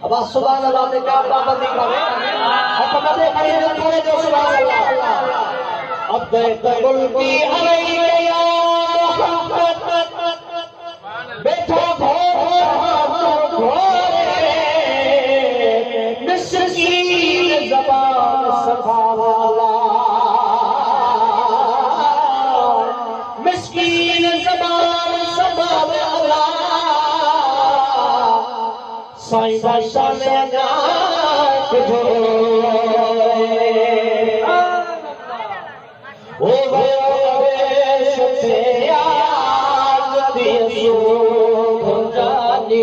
अब सुभान अल्लाह ने क्या पाबंदी करे अपना देखिए थोड़े जो सुभान अल्लाह अब तबुल की अलैया बैठा मिस्कीन ज़बान सफावाला मिस्कीन ज़बान सफावाला साईं बादशाह ने तुझो ओ भवेश से आज दियो जानी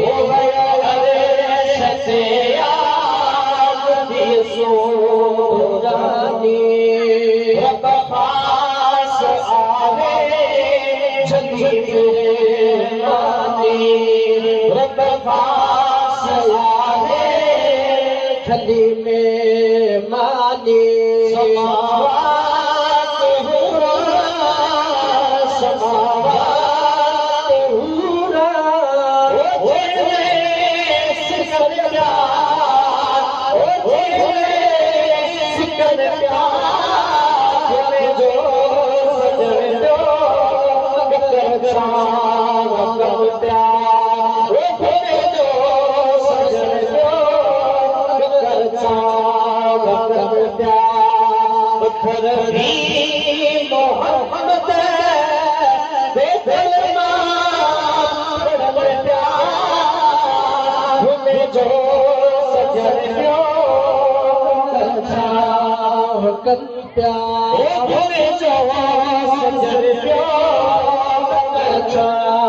ओ भवेश से आज दियो जानी रब पास आवे जल्दी मानी रब पास आवे खली में मानी समावात हुरा समावात हुरा ओए सिकल प्यार ओए सिकल प्यार में जो सजन दो कर शाम कर प्यार ओए जो सजन दो मोहम्मद जो सजन प्यार जो सजन